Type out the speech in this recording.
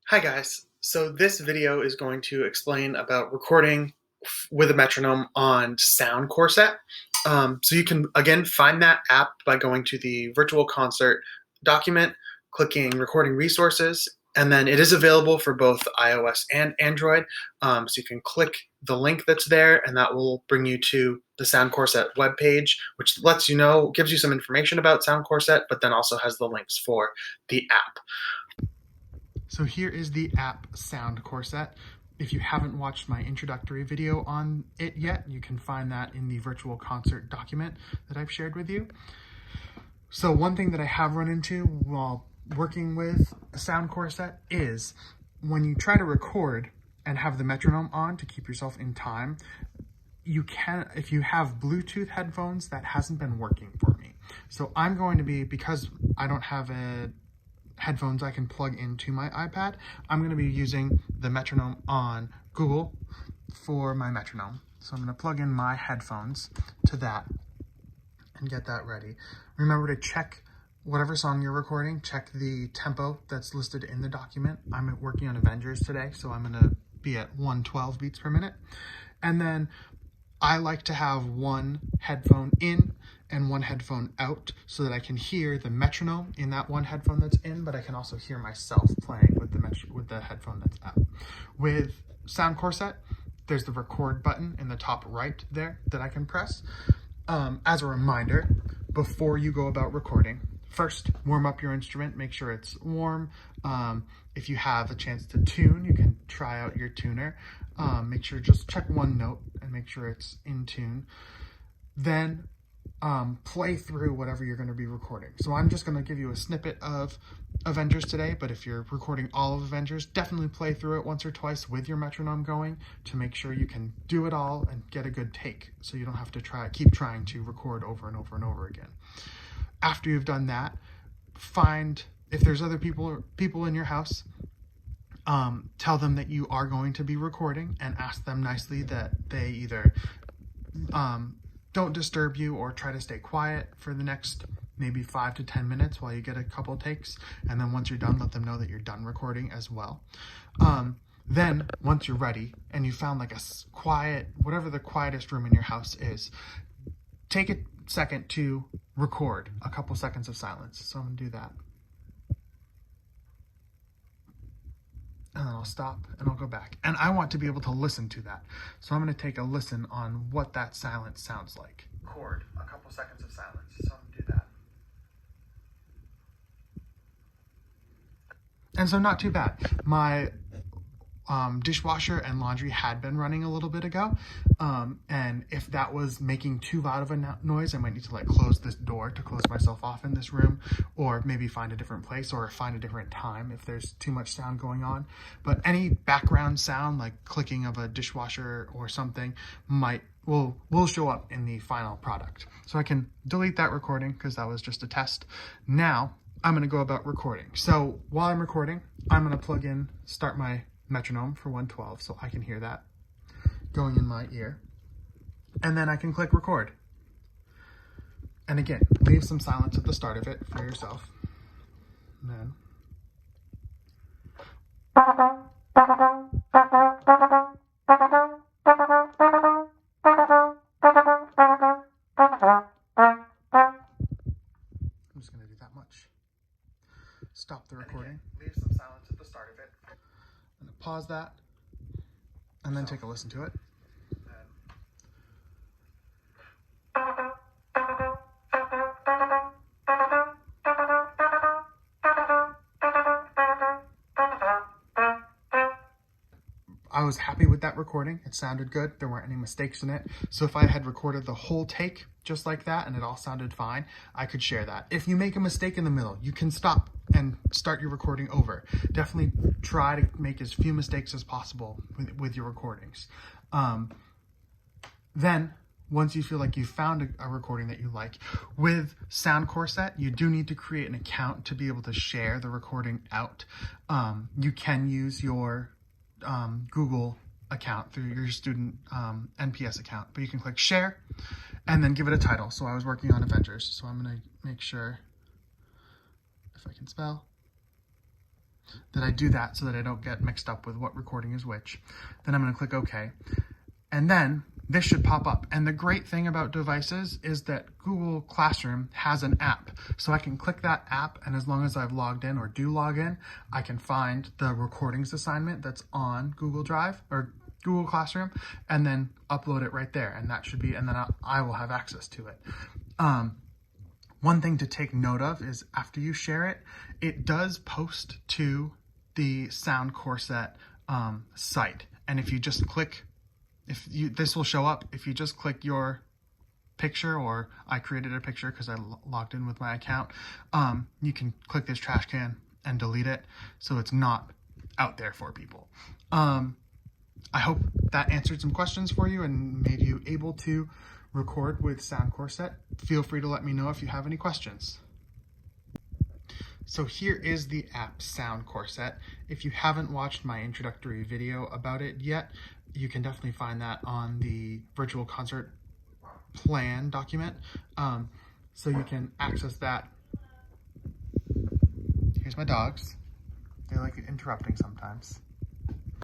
Hi guys. So this video is going to explain about recording with a metronome on Soundcorset. So you can again find that app by going to the virtual concert document, clicking recording resources, and then it is available for both iOS and Android. So you can click the link that's there, and that will bring you to the Soundcorset webpage, which lets you know, gives you some information about Soundcorset, but then also has the links for the app. So here is the app Soundcorset. If you haven't watched my introductory video on it yet, you can find that in the virtual concert document that I've shared with you. So one thing that I have run into while working with Soundcorset is when you try to record and have the metronome on to keep yourself in time, you can, if you have Bluetooth headphones, that hasn't been working for me. So I'm going to be, because I don't have headphones I can plug into my iPad, I'm going to be using the metronome on Google for my metronome. So I'm going to plug in my headphones to that and get that ready. Remember to check whatever song you're recording, check the tempo that's listed in the document. I'm working on Avengers today, so I'm going to be at 112 beats per minute. And then I like to have one headphone in and one headphone out so that I can hear the metronome in that one headphone that's in, but I can also hear myself playing with the headphone that's out. With Soundcorset, there's the record button in the top right there that I can press. As a reminder, before you go about recording, first warm up your instrument, make sure it's warm. If you have a chance to tune, you can try out your tuner. Make sure, just check one note and make sure it's in tune. Then play through whatever you're going to be recording. So I'm just going to give you a snippet of Avengers today, but if you're recording all of Avengers, definitely play through it once or twice with your metronome going to make sure you can do it all and get a good take, so you don't have to keep trying to record over and over and over again. After you've done that, find, if there's other people in your house, tell them that you are going to be recording and ask them nicely that they either don't disturb you or try to stay quiet for the next maybe 5 to 10 minutes while you get a couple takes. And then once you're done, let them know that you're done recording as well. Then once you're ready and you found like a quiet, whatever the quietest room in your house is, take a second to record a couple seconds of silence. So I'm gonna do that. And then I'll stop and I'll go back. And I want to be able to listen to that. So I'm going to take a listen on what that silence sounds like. Record a couple seconds of silence. So I'm going to do that. And so not too bad. My dishwasher and laundry had been running a little bit ago. And if that was making too loud of a noise, I might need to like close this door to close myself off in this room, or maybe find a different place or find a different time if there's too much sound going on. But any background sound like clicking of a dishwasher or something will show up in the final product. So I can delete that recording because that was just a test. Now I'm going to go about recording. So while I'm recording, I'm going to start my metronome for 112 so I can hear that going in my ear, and then I can click record. And again, leave some silence at the start of it for yourself. And then I'm just going to do that much. Stop the recording. Again, leave some silence at the start of it. I'm going to pause that and then take a listen to it. I was happy with that recording. It sounded good. There weren't any mistakes in it. So if I had recorded the whole take just like that and it all sounded fine, I could share that. If you make a mistake in the middle, you can stop and start your recording over. Definitely try to make as few mistakes as possible with your recordings. Then once you feel like you've found a recording that you like, with Soundcorset, you do need to create an account to be able to share the recording out. You can use your Google account through your student NPS account, but you can click share and then give it a title. So I was working on Avengers, so I'm going to make sure, if I can spell, that I do that so that I don't get mixed up with what recording is which. Then I'm going to click OK. And then this should pop up. And the great thing about devices is that Google Classroom has an app. So I can click that app, and as long as I've logged in or do log in, I can find the recordings assignment that's on Google Drive or Google Classroom, and then upload it right there. And that should be, and then I will have access to it. One thing to take note of is after you share it, it does post to the Soundcorset site. And if you just click, this will show up if you just click your picture, or I created a picture because I logged in with my account. You can click this trash can and delete it, so it's not out there for people. I hope that answered some questions for you and made you able to record with Soundcorset. Feel free to let me know if you have any questions. So here is the app Soundcorset. If you haven't watched my introductory video about it yet, you can definitely find that on the virtual concert plan document. So you can access that. Here's my dogs. They like interrupting sometimes.